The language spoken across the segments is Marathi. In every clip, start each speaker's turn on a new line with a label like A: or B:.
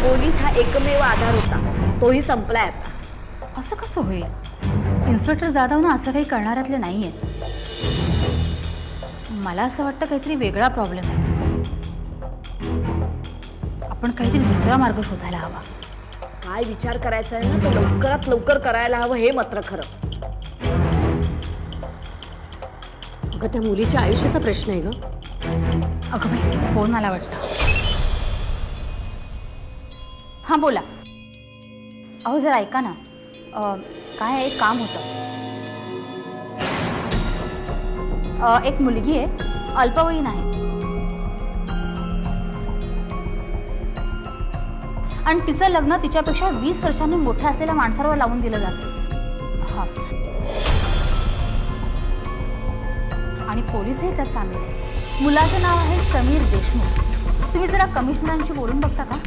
A: पोलीस हा एकमेव आधार होता, तोही संपलाय आता.
B: असं कसं होईल? इन्स्पेक्टर जाधव ना असं काही करणाऱ्यातले नाहीये. मला असं वाटतं काहीतरी वेगळा प्रॉब्लेम आहे. आपण काहीतरी दुसरा मार्ग शोधायला हवा.
A: काय विचार करायचा आहे ना, तो लवकरात लवकर करायला हवं, हे मात्र खरं.
C: अगं त्या मुलीच्या आयुष्याचा प्रश्न आहे ग.
B: अगं बाई, फोन मला वाटतं. हां बोला. अहो जरा ऐका ना, काय आहे, एक काम होतं. एक मुलगी आहे, अल्पवयीन आहे आणि तिचं लग्न तिच्यापेक्षा 20 वर्षांनी मोठ्या असलेल्या माणसावर लावून दिलं जातं. हां, आणि पोलीसही त्यात सामील आहे. मुलाचं नाव आहे समीर देशमुख. तुम्ही जरा कमिशनरांशी बोलून बघता का?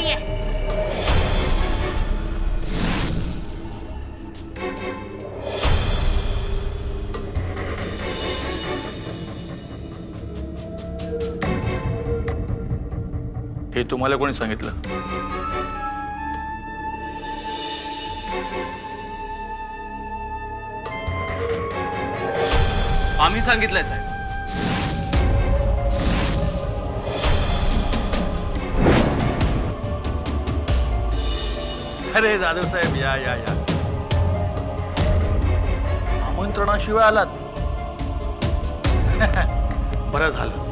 B: नाहीये.
D: हे तुम्हाला कोणी सांगितलं?
E: आम्ही सांगितलंय साहेब.
D: अरे जाधव साहेब, या या या. आमंत्रणाशिवाय आलात. बरं झालं.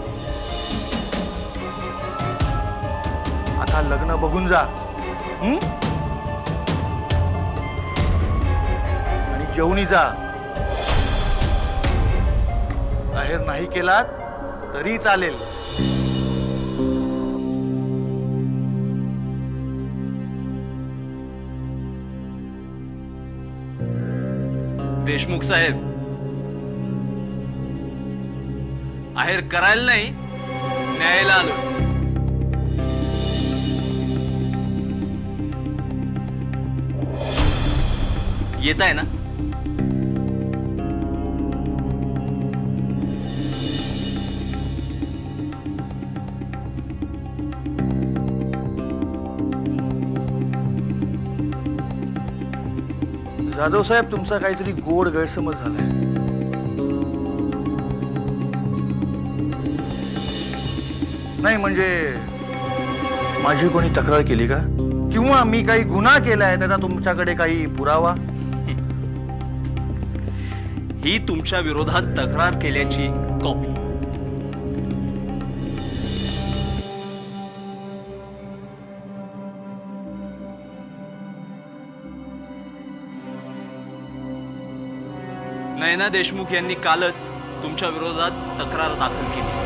D: आता लग्न बघून जा. आणि जेवणी जा. जाहीर नाही केलात तरी चालेल.
E: देशमुख साहेब, आहेर करायला नाही, न्यायला आलो. येत आहे ना?
D: जाधव साहेब, तुमचा काहीतरी गोड गैरसमज झालाय. नाही म्हणजे माझी कोणी तक्रार केली का? किंवा मी काही गुन्हा केलाय त्याचा तुमच्याकडे काही पुरावा?
E: ही तुमच्या विरोधात तक्रार केल्याची कॉपी. नयना देशमुख यांनी कालच तुमच्या विरोधात तक्रार दाखल केली.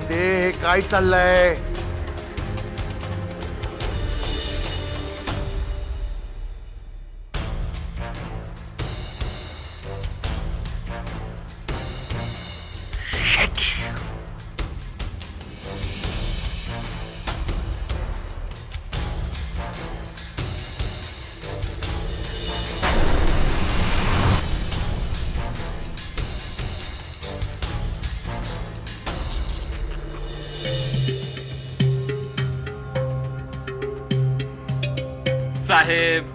D: हे काय चाललंय?
E: साहेब,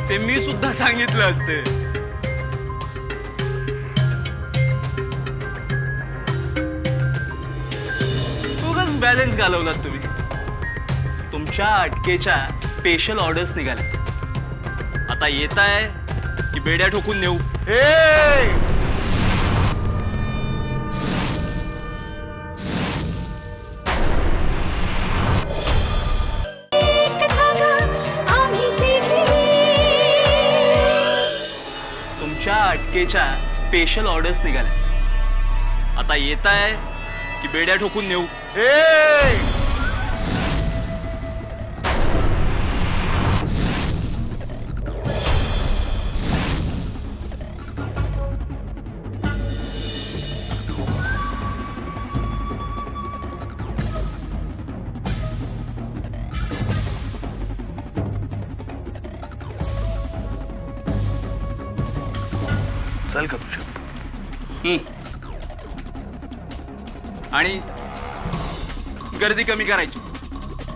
E: ते मी सुद्धा सांगितलं असते. उगाच बॅलन्स घालवलात तुम्ही. तुमच्या अटकेच्या स्पेशल ऑर्डर्स निघाल्या. आता येत आहे की बेड्या ठोकून नेऊ? अटकेच्या स्पेशल ऑर्डर्स निघाल्या. आता येत आहे की बेड्या ठोकून नेऊ?
D: चल का तुझ्या.
E: आणि गर्दी कमी करायची.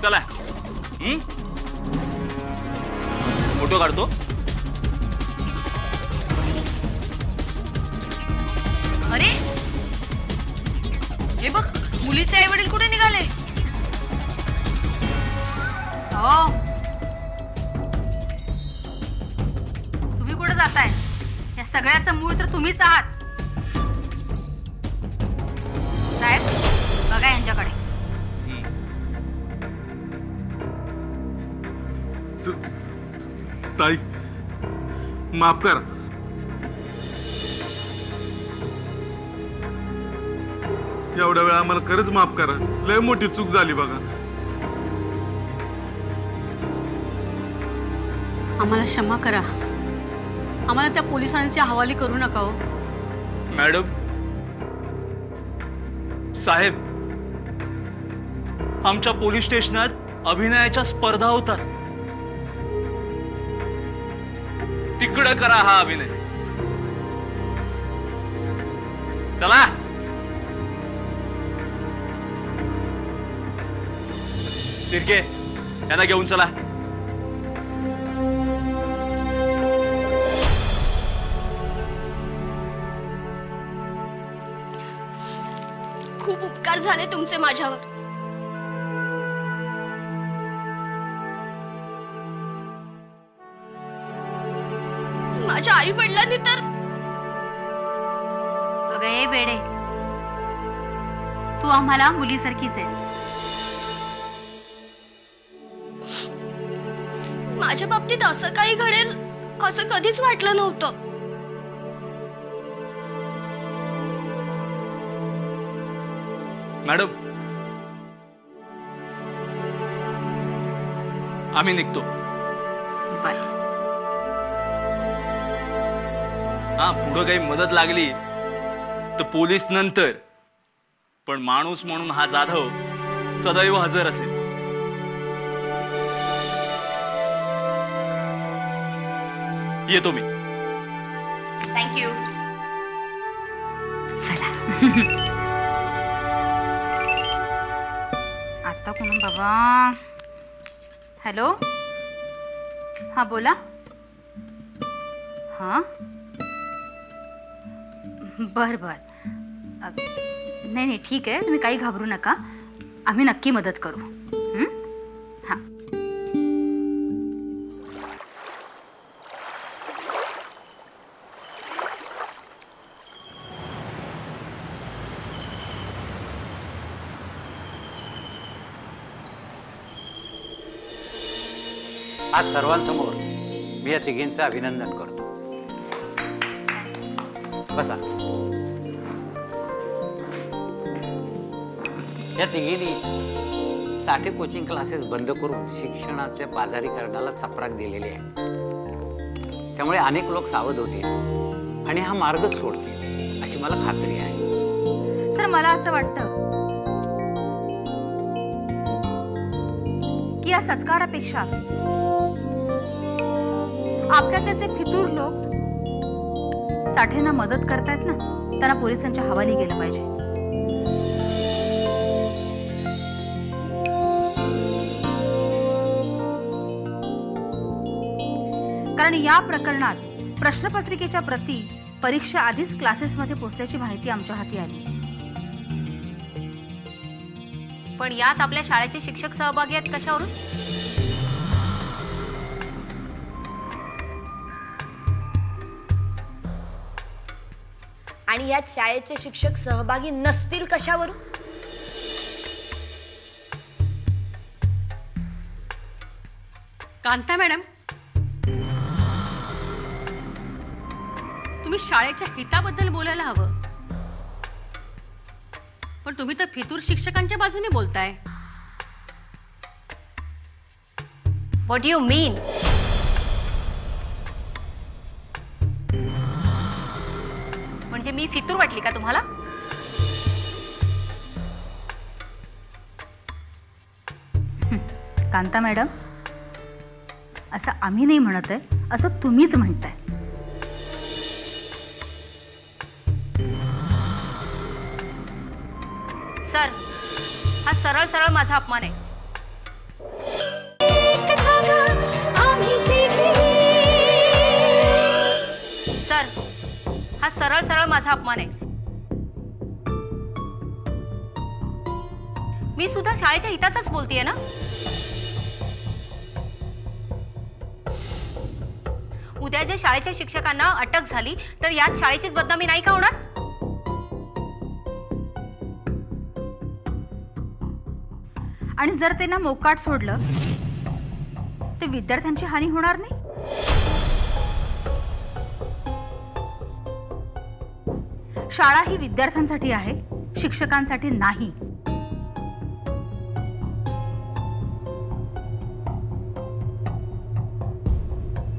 E: चला. फोटो काढतो.
A: अरे हे बघ, मुलीचे आई वडील कुठे निघाले?
B: हो, तुम्ही कुठे जाताय? या सगळ्याचं मूळ तर तुम्हीच आहात. साहेब, बघा यांच्याकडे.
F: ताई माफ करा. एवढ्या वेळा आम्हाला खरंच माफ करा. लय मोठी चूक झाली बघा.
G: आम्हाला क्षमा करा. आम्हाला त्या पोलिसांच्या हवाली करू नका हो.
E: मॅडम, साहेब, आमच्या पोलीस स्टेशनात अभिनयाच्या स्पर्धा होतात. तिकडं करा हा अभिनय. चला. तिरके, यांना घेऊन चला.
H: खूप उपकार झाले तुमचे माझ्यावर. माझ्या आई वडिलांनी तर.
B: अगं ए वेडे, तू आम्हाला मुलीसारखीच आहेस.
H: माझ्या बाबतीत असं काही घडेल असं कधीच वाटलं नव्हतं.
E: मॅडम, आम्ही निघतो.
B: बाय.
E: हा, पुढं काही मदत लागली तर पोलीस नंतर, पण माणूस म्हणून हा जाधव सदैव हजर असेल. येतो मी.
A: थँक्यू.
B: चला. आता कोण बाबा? हॅलो, हा बोला. हा, बर बर. नाही नाही, ठीक आहे, तुम्ही काही घाबरू नका. आम्ही नक्की मदत करू. हा.
I: आज सर्वांसमोर मी या तिघींचं अभिनंदन करतो. बसा. या तिघींनी साठे कोचिंग क्लासेस बंद करून शिक्षणाचे बाजारीकरणाला चपराक दिलेली आहे. त्यामुळे अनेक लोक सावध होतील आणि हा मार्ग सोडतील अशी मला खात्री आहे.
B: सर, मला असं वाटतं की या सत्कारापेक्षा आपल्या त्याचे फितूर लोक साठेंना मदत करतायत ना, त्यांना पोलिसांच्या हवाली गेलं पाहिजे. कारण या प्रकरणात प्रश्नपत्रिकेच्या प्रती परीक्षा आधीच क्लासेसमध्ये पोहोचल्याची माहिती आमच्या हाती आली.
H: पण यात आपल्या शाळेचे शिक्षक सहभागी आहेत कशावरून?
A: आणि यात शाळेचे शिक्षक सहभागी नसतील कशावरून?
G: कांता मॅडम, तुम्ही शाळेच्या हिताबद्दल बोलायला हवं, पण तुम्ही तर फितूर शिक्षकांच्या बाजूने बोलताय.
H: व्हॉट यू मीन? म्हणजे मी फितूर वाटली का तुम्हाला?
B: कांता मॅडम, असं आम्ही नाही म्हणत आहे, असं तुम्हीच म्हणताय.
H: सर, हा सरळ सरळ माझा अपमान आहे. सर, हा सरळ सरळ माझा अपमान आहे. मी सुद्धा शाळेच्या हिताचाच बोलतेय ना. उद्या जे शाळेच्या शिक्षकांना अटक झाली तर यात शाळेचीच बदनामी नाही का होणार?
B: आणि जर त्यांना मोकाट सोडलं ते विद्यार्थ्यांची हानी होणार नाही? शाळा ही विद्यार्थ्यांसाठी आहे, शिक्षकांसाठी नाही.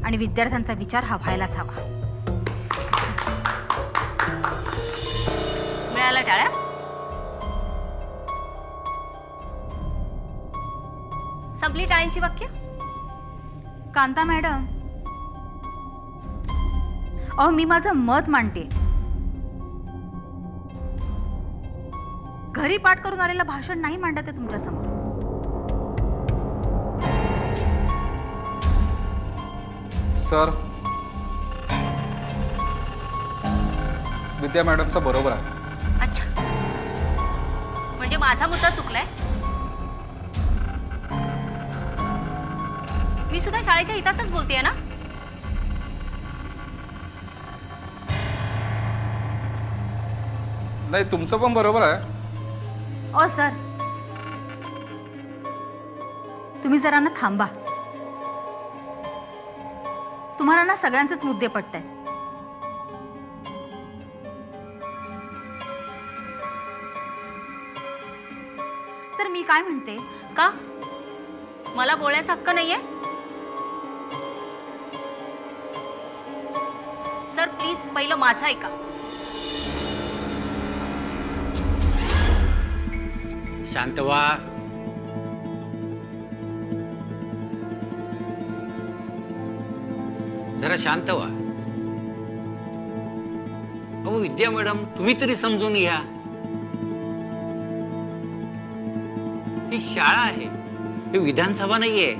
B: आणि विद्यार्थ्यांचा विचार हा व्हायलाच हवा.
H: मिळाला टाळ्या. संपली टाळ्यांची वाक्य.
B: कांता मॅडम, अहो मी माझं मत मांडते. घरी पाठ करून आलेलं भाषण नाही मांडत आहे तुमच्या समोर.
J: सर, विद्या मॅडमचं बरोबर आहे.
H: अच्छा, म्हणजे माझा मुद्दा चुकलाय. मी सुद्धा शाळेच्या हितातच बोलतेय ना.
J: नाही, तुमचं पण बरोबर आहे.
B: ओ सर, तुम्ही जरा ना थांबा. तुम्हाला ना सगळ्यांचेच मुद्दे पटतायत. सर मी काय म्हणते,
H: का मला बोलण्याचा हक्क नाहीये? सर प्लीज पहिलं माझं ऐका.
I: शांत व्हा. जरा शांत व्हा. अहो विद्या मॅडम, तुम्ही तरी समजून घ्या. ही शाळा आहे, ही विधानसभा नाहीये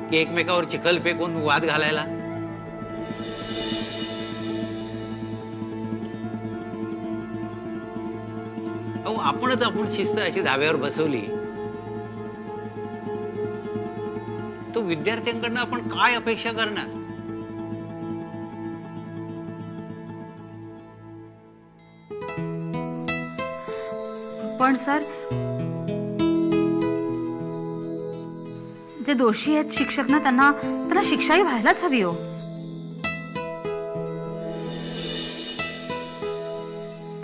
I: की एकमेकावर चिखल फेकून वाद घालायला. अहो आपण शिस्त अशी धाब्यावर बसवली तो विद्यार्थ्यांकडनं आपण काय अपेक्षा करणार?
B: पण सर जे दोषी आहेत शिक्षक ना, त्यांना शिक्षाही व्हायलाच हवी हो.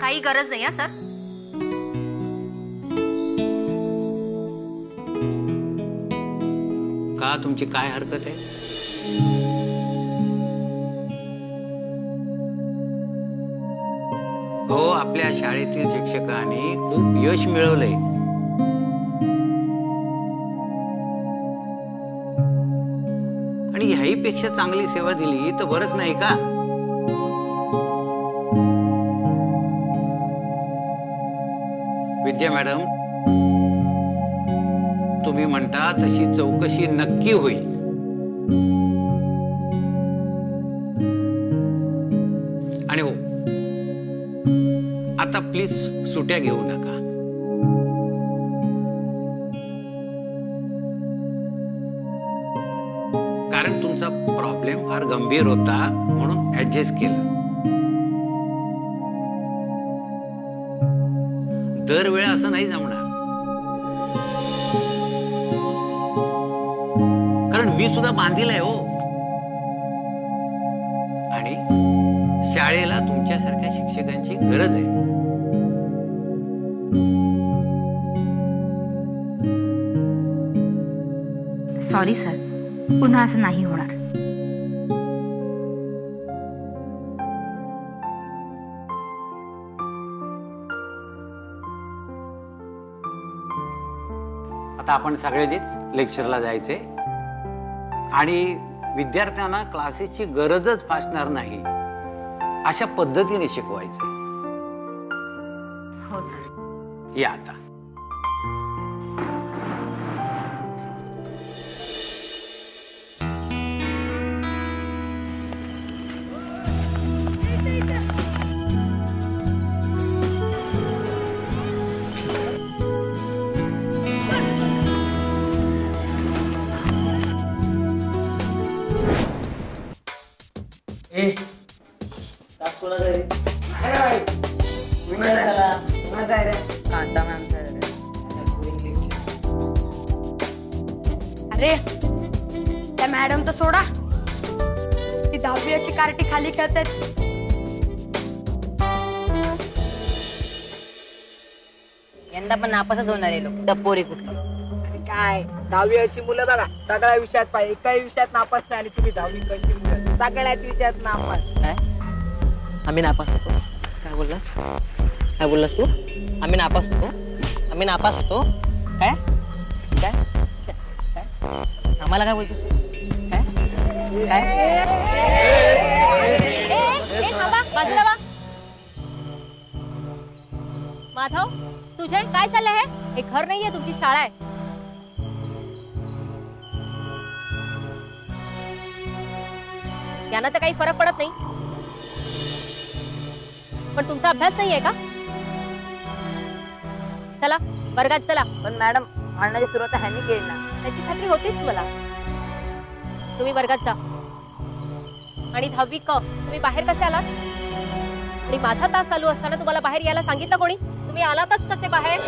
H: काही गरज नाही हा सर.
I: का तुमची काय हरकत आहे? हो, आपल्या शाळेतील शिक्षकांनी खूप यश मिळवलंय. आणि ह्याही पेक्षा चांगली सेवा दिली तर बरंच नाही का? विद्या मॅडम, तुम्ही म्हणता तशी चौकशी नक्की होईल. आणि हो, आता प्लीज सुट्या घेऊ नका. कारण तुमचा प्रॉब्लेम फार गंभीर होता म्हणून ऍडजस्ट केलं. दरवेळा असं नाही जमणार. कारण मी सुद्धा बांधील आहे हो. आणि शाळेला तुमच्यासारख्या शिक्षकांची गरज आहे.
B: सॉरी सर, पुन्हा असं नाही होणार.
I: आता आपण सगळ्यांनीच लेक्चरला जायचे आणि विद्यार्थ्यांना क्लासेसची गरजच भासणार नाही अशा पद्धतीने शिकवायचे.
B: हो सर.
I: या आता.
K: अरे त्या मॅडम तर सोडा, ती 10वीची कार्टी खाली खेळतात.
H: यंदा पण नापासच होणार आहे लोक डपोरी कुठली.
L: काय 10वीची मुलं बघा सगळ्या विषयात पाहिजे, एकाही विषयात नापास नाही आणि तुम्ही 10वी कशी मुलं सगळ्याच विषयात नापास.
M: काय आम्ही नापास होतो? काय बोललास? काय बोललास तू? आम्ही नापास होतो? आम्ही नापास होतो? काय काय काय आम्हाला काय बोलतोस? काय
H: बाजूला वा. माधव, तुझे काय चाललंय? हे घर नाहीये, तुमची शाळा आहे. यांना तर काही फरक पडत नाही, पण तुमचा अभ्यास नाहीये का? चला वर्गात चला.
A: पण मॅडम भांडणाची सुरुवात ह्यांनी केली ना.
H: त्याची खात्री होतीच मला. तुम्ही वर्गात जा. आणि 10वी तुम्ही बाहेर कसे आलात? आणि माझा तास चालू असताना तुम्हाला बाहेर यायला सांगितलं कोणी? तुम्ही आलातच कसे बाहेर?